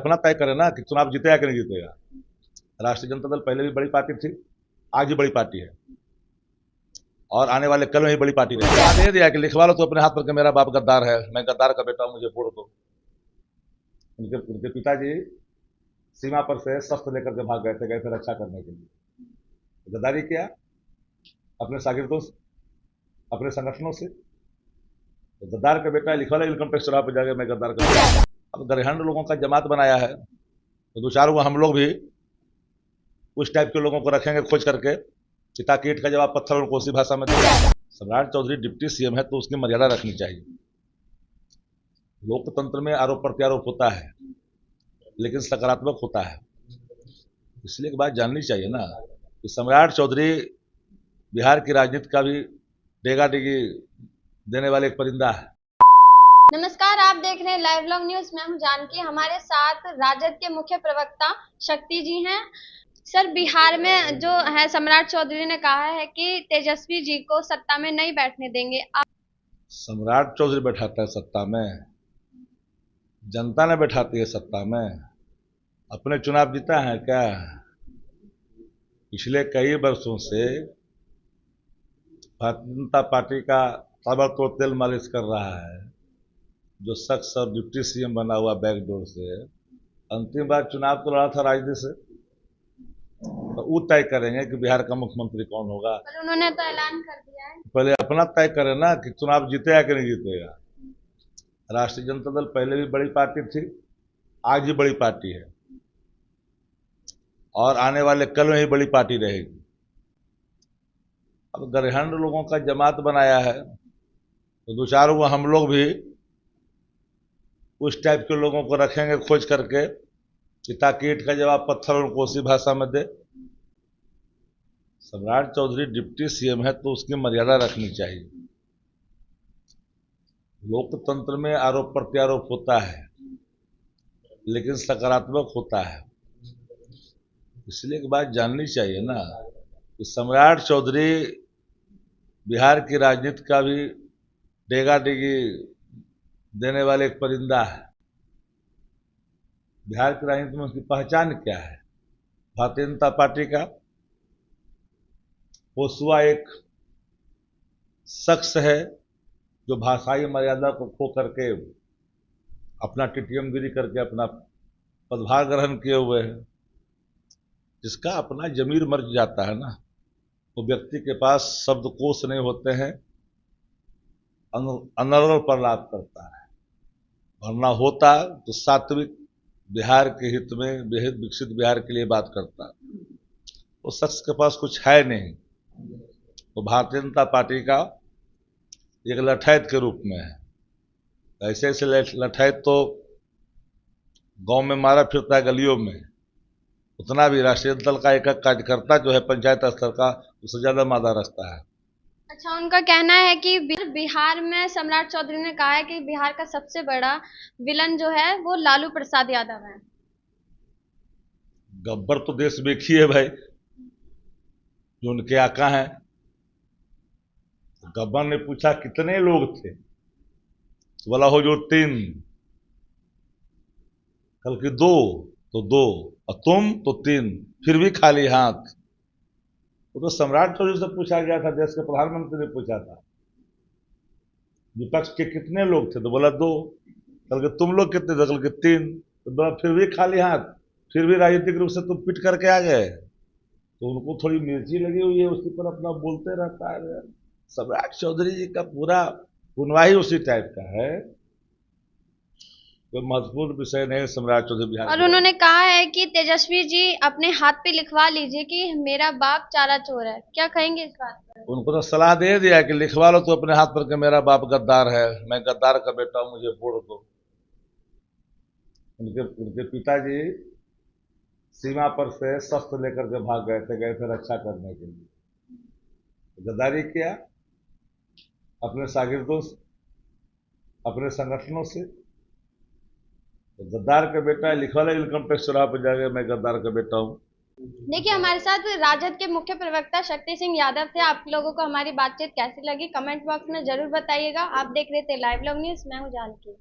अपना तय करे ना कि चुनाव जीतेगा कि नहीं जीतेगा। राष्ट्रीय जनता दल पहले भी बड़ी पार्टी थी, आज भी बड़ी पार्टी है और आने वाले कल में भी बड़ी पार्टी रहेगी। दे दिया कि लिखवा लो तो अपने हाथ पर कि मेरा बाप गद्दार है, मैं गद्दार का बेटा हूं, मुझे वोट दो। उनके पिताजी सीमा पर से शस्त्र लेकर के भाग गए थे रक्षा करने के लिए। गद्दारी किया अपने शागिर्दों से, अपने संगठनों से। तो गद्दार का बेटा लिखवा लो इनकम टैक्स चुनाव पर जाके मैं गद्दार का बेटा। अब गरहंड लोगों का जमात बनाया है तो दो चार वो हम लोग भी उस टाइप के लोगों को रखेंगे खोज करके कि ताकि ईंट का जवाब पत्थर और कोसी भाषा में दें। सम्राट चौधरी डिप्टी सीएम है तो उसकी मर्यादा रखनी चाहिए। लोकतंत्र में आरोप प्रत्यारोप होता है लेकिन सकारात्मक होता है, इसलिए एक बात जाननी चाहिए ना कि सम्राट चौधरी बिहार की राजनीति का भी डेगा डेगी देने वाले एक परिंदा है। नमस्कार, आप देख रहे हैं लाइव व्लॉग न्यूज। मैं हूं जानकी। हमारे साथ राजद के मुख्य प्रवक्ता शक्ति जी हैं। सर, बिहार में जो है सम्राट चौधरी ने कहा है कि तेजस्वी जी को सत्ता में नहीं बैठने देंगे। सम्राट चौधरी बैठाता है सत्ता में? जनता ने बैठाती है सत्ता में। अपने चुनाव जीता है क्या? पिछले कई वर्षों से भारतीय जनता पार्टी का ताबड़तोड़ तेल मालिश कर रहा है जो शख्स अब डिप्टी सीएम बना हुआ बैकडोर से। अंतिम बार चुनाव तो लड़ा था राजनीति से, तो वो तय करेंगे कि बिहार का मुख्यमंत्री कौन होगा। पर उन्होंने तो ऐलान कर दिया है। पहले अपना तय करे ना कि चुनाव जीतेगा कि नहीं जीतेगा। राष्ट्रीय जनता दल पहले भी बड़ी पार्टी थी, आज भी बड़ी पार्टी है और आने वाले कल में भी बड़ी पार्टी रहेगी। अब गरहंड लोगों का जमात बनाया है तो दो चार वो हम लोग भी उस टाइप के लोगों को रखेंगे खोज करके कि ताकि ईंट का जवाब पत्थर और कोसी भाषा में दे। सम्राट चौधरी डिप्टी सीएम है तो उसकी मर्यादा रखनी चाहिए। लोकतंत्र में आरोप प्रत्यारोप होता है लेकिन सकारात्मक होता है, इसलिए एक बात जाननी चाहिए ना कि सम्राट चौधरी बिहार की राजनीति का भी डेगा डेगी देने वाले एक परिंदा है। बिहार की राजनीति में उसकी पहचान क्या है? भारतीय जनता पार्टी का पोसुआ एक शख्स है जो भाषाई मर्यादा को खो करके अपना टीटीएम गिरी करके अपना पदभार ग्रहण किए हुए है। जिसका अपना जमीर मर जाता है ना, वो व्यक्ति के पास शब्दकोश नहीं होते हैं, अनर्गल प्रलाप करता है। वरना होता तो सात्विक बिहार के हित में विकसित बिहार के लिए बात करता। उस शख्स के पास कुछ है नहीं, तो भारतीय जनता पार्टी का एक लठैत के रूप में है। ऐसे ऐसे लठैत तो गांव में मारा फिरता है गलियों में, उतना भी राष्ट्रीय दल का एक कार्यकर्ता जो है पंचायत स्तर का उससे ज्यादा मादा रखता है। अच्छा, उनका कहना है कि बिहार में सम्राट चौधरी ने कहा है कि बिहार का सबसे बड़ा विलन जो है वो लालू प्रसाद यादव है। गब्बर तो देश में एक ही है भाई जो उनके आका हैं। गब्बर ने पूछा कितने लोग थे, तो बोला हो जो 3, कल की 2 तो 2 और तुम तो 3, फिर भी खाली हाथ। वो तो सम्राट चौधरी से पूछा गया था, देश के प्रधानमंत्री ने पूछा था विपक्ष के कितने लोग थे, तो बोला 2। कल के तुम लोग कितने थे, कल के 3, तो बोला फिर भी खाली हाथ, फिर भी राजनीतिक रूप से तुम पिट करके आ गए। तो उनको थोड़ी मिर्ची लगी हुई है, उसी पर अपना बोलते रहता है। सम्राट चौधरी जी का पूरा गुनवाही उसी टाइप का है। कोई महत्वपूर्ण विषय नहीं सम्राट चौधरी बिहार। और उन्होंने कहा है कि तेजस्वी जी अपने हाथ पे लिखवा लीजिए कि मेरा बाप चारा चोर है। क्या कहेंगे इस बात पर? उनको तो सलाह दे दिया कि लिखवा लो तो अपने हाथ पर कि मेरा बाप गद्दार है, मैं गद्दार का बेटा हूं, मुझे वोट दो। उनके पिताजी सीमा पर से शस्त्र लेकर के भाग गए थे रक्षा करने के लिए। गद्दारी किया अपने शागिर्दों से, अपने संगठनों से। तो गद्दार का बेटा लिखवा लो इनकम टैक्स चुनाव पर जाके मैं गद्दार का बेटा हूं। देखिए, हमारे साथ राजद के मुख्य प्रवक्ता शक्ति सिंह यादव थे। आप लोगों को हमारी बातचीत कैसी लगी कमेंट बॉक्स में जरूर बताइएगा। आप देख रहे थे लाइव व्लॉग न्यूज। मैं हूं जानकी।